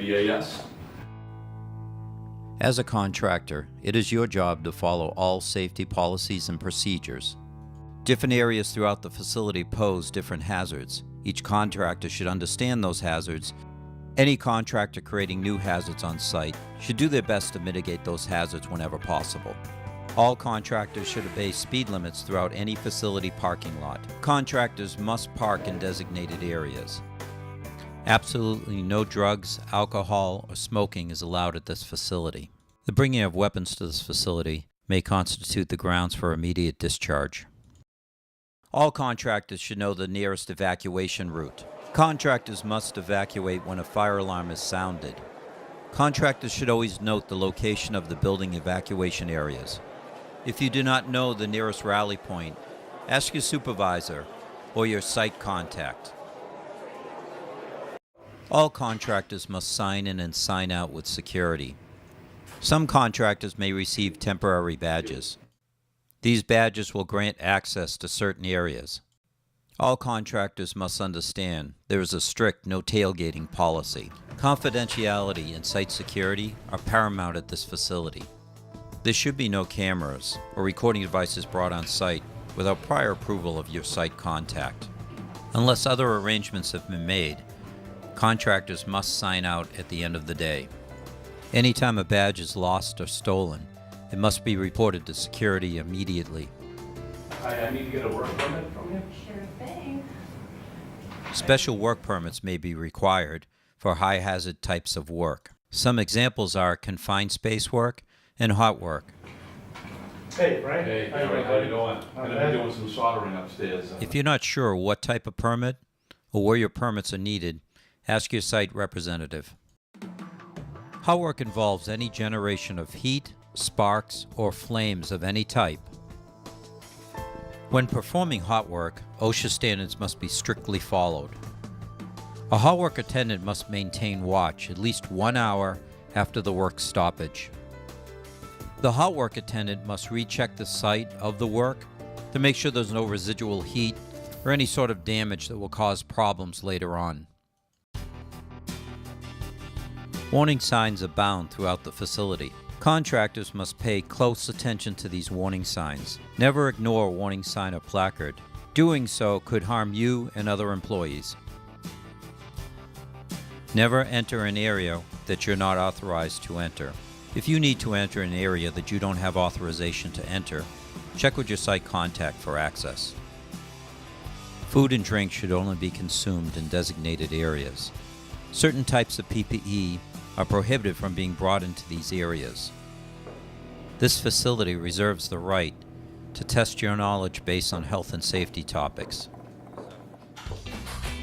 be a yes. As a contractor, it is your job to follow all safety policies and procedures. Different areas throughout the facility pose different hazards. Each contractor should understand those hazards. Any contractor creating new hazards on site should do their best to mitigate those hazards whenever possible. All contractors should obey speed limits throughout any facility parking lot. Contractors must park in designated areas. Absolutely no drugs, alcohol, or smoking is allowed at this facility. The bringing of weapons to this facility may constitute the grounds for immediate discharge. All contractors should know the nearest evacuation route. Contractors must evacuate when a fire alarm is sounded. Contractors should always note the location of the building evacuation areas. If you do not know the nearest rally point, ask your supervisor or your site contact. All contractors must sign in and sign out with security. Some contractors may receive temporary badges. These badges will grant access to certain areas. All contractors must understand there is a strict no tailgating policy. Confidentiality and site security are paramount at this facility. There should be no cameras or recording devices brought on site without prior approval of your site contact. Unless other arrangements have been made, contractors must sign out at the end of the day. Anytime a badge is lost or stolen, it must be reported to security immediately. I need to get a work permit from you? Sure thing. Special work permits may be required for high-hazard types of work. Some examples are confined space work and hot work. Hey, Frank. Hey, How you Frank, how doing, you doing? I'm gonna be doing some soldering upstairs. If you're not sure what type of permit or where your permits are needed, ask your site representative. Hot work involves any generation of heat, sparks, or flames of any type. When performing hot work, OSHA standards must be strictly followed. A hot work attendant must maintain watch at least 1 hour after the work stoppage. The hot work attendant must recheck the site of the work to make sure there's no residual heat or any sort of damage that will cause problems later on. Warning signs abound throughout the facility. Contractors must pay close attention to these warning signs. Never ignore a warning sign or placard. Doing so could harm you and other employees. Never enter an area that you're not authorized to enter. If you need to enter an area that you don't have authorization to enter, check with your site contact for access. Food and drink should only be consumed in designated areas. Certain types of PPE are prohibited from being brought into these areas. This facility reserves the right to test your knowledge based on health and safety topics.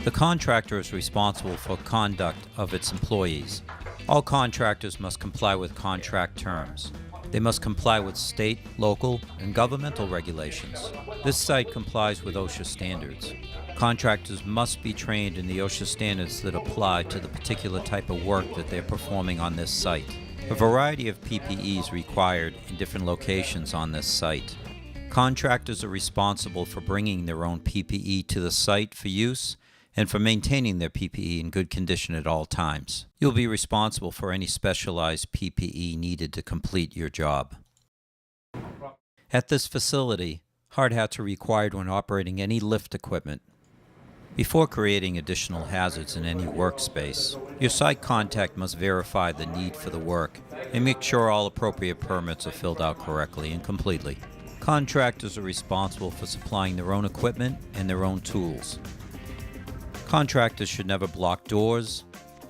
The contractor is responsible for conduct of its employees. All contractors must comply with contract terms. They must comply with state, local, and governmental regulations. This site complies with OSHA standards. Contractors must be trained in the OSHA standards that apply to the particular type of work that they're performing on this site. A variety of PPE is required in different locations on this site. Contractors are responsible for bringing their own PPE to the site for use and for maintaining their PPE in good condition at all times. You'll be responsible for any specialized PPE needed to complete your job. At this facility, hard hats are required when operating any lift equipment. Before creating additional hazards in any workspace, your site contact must verify the need for the work and make sure all appropriate permits are filled out correctly and completely. Contractors are responsible for supplying their own equipment and their own tools. Contractors should never block doors,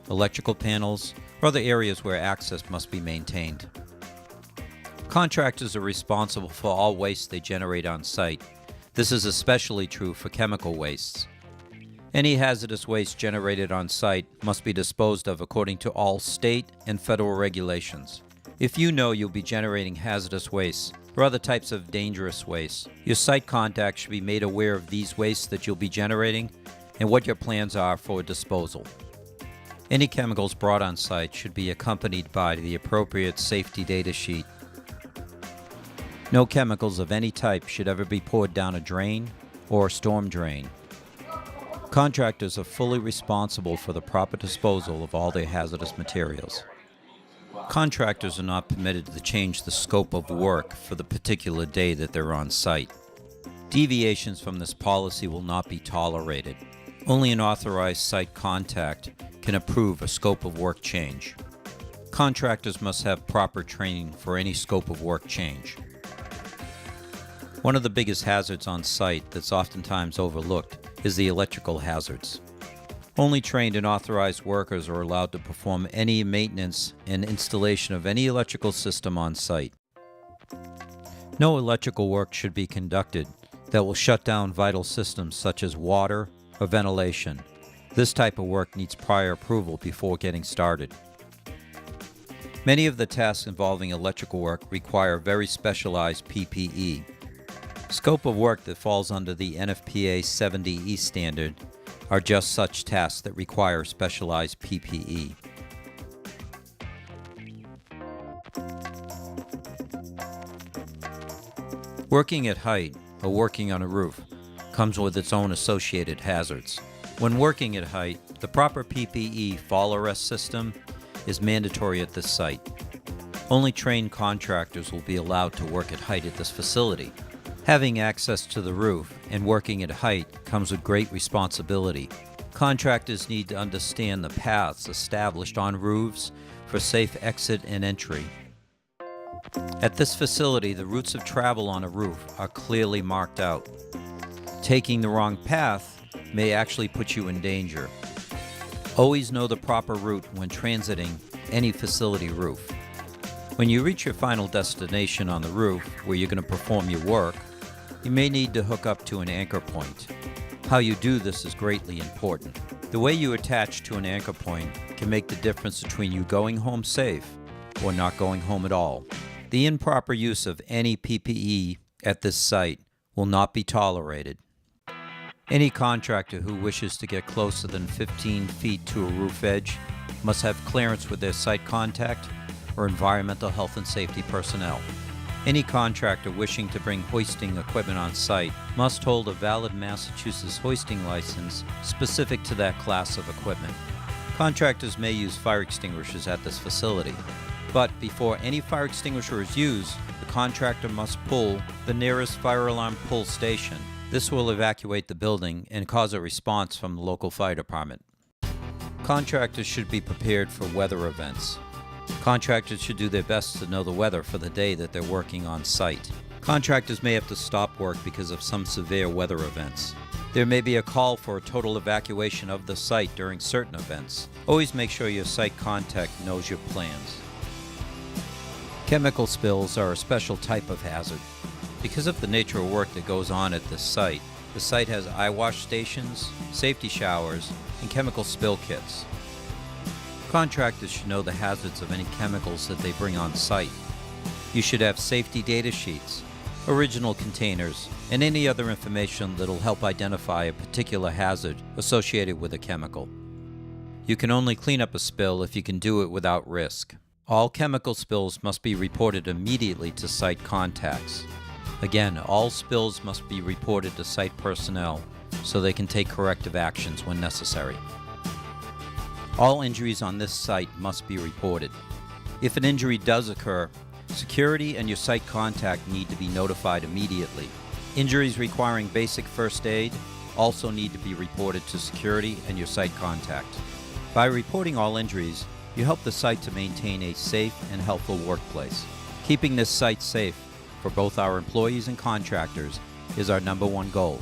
electrical panels, or other areas where access must be maintained. Contractors are responsible for all waste they generate on site. This is especially true for chemical wastes. Any hazardous waste generated on site must be disposed of according to all state and federal regulations. If you know you'll be generating hazardous waste or other types of dangerous waste, your site contact should be made aware of these wastes that you'll be generating and what your plans are for disposal. Any chemicals brought on site should be accompanied by the appropriate safety data sheet. No chemicals of any type should ever be poured down a drain or a storm drain. Contractors are fully responsible for the proper disposal of all their hazardous materials. Contractors are not permitted to change the scope of work for the particular day that they're on site. Deviations from this policy will not be tolerated. Only an authorized site contact can approve a scope of work change. Contractors must have proper training for any scope of work change. One of the biggest hazards on site that's oftentimes overlooked is the electrical hazards. Only trained and authorized workers are allowed to perform any maintenance and installation of any electrical system on site. No electrical work should be conducted that will shut down vital systems such as water or ventilation. This type of work needs prior approval before getting started. Many of the tasks involving electrical work require very specialized PPE. Scope of work that falls under the NFPA 70E standard are just such tasks that require specialized PPE. Working at height or working on a roof comes with its own associated hazards. When working at height, the proper PPE fall arrest system is mandatory at this site. Only trained contractors will be allowed to work at height at this facility. Having access to the roof and working at height comes with great responsibility. Contractors need to understand the paths established on roofs for safe exit and entry. At this facility, the routes of travel on a roof are clearly marked out. Taking the wrong path may actually put you in danger. Always know the proper route when transiting any facility roof. When you reach your final destination on the roof where you're going to perform your work, you may need to hook up to an anchor point. How you do this is greatly important. The way you attach to an anchor point can make the difference between you going home safe or not going home at all. The improper use of any PPE at this site will not be tolerated. Any contractor who wishes to get closer than 15 feet to a roof edge must have clearance with their site contact or environmental health and safety personnel. Any contractor wishing to bring hoisting equipment on site must hold a valid Massachusetts hoisting license specific to that class of equipment. Contractors may use fire extinguishers at this facility, but before any fire extinguisher is used, the contractor must pull the nearest fire alarm pull station. This will evacuate the building and cause a response from the local fire department. Contractors should be prepared for weather events. Contractors should do their best to know the weather for the day that they're working on site. Contractors may have to stop work because of some severe weather events. There may be a call for a total evacuation of the site during certain events. Always make sure your site contact knows your plans. Chemical spills are a special type of hazard. Because of the nature of work that goes on at this site, the site has eye wash stations, safety showers, and chemical spill kits. Contractors should know the hazards of any chemicals that they bring on site. You should have safety data sheets, original containers, and any other information that will help identify a particular hazard associated with a chemical. You can only clean up a spill if you can do it without risk. All chemical spills must be reported immediately to site contacts. Again, all spills must be reported to site personnel so they can take corrective actions when necessary. All injuries on this site must be reported. If an injury does occur, security and your site contact need to be notified immediately. Injuries requiring basic first aid also need to be reported to security and your site contact. By reporting all injuries, you help the site to maintain a safe and healthful workplace. Keeping this site safe for both our employees and contractors is our #1 goal.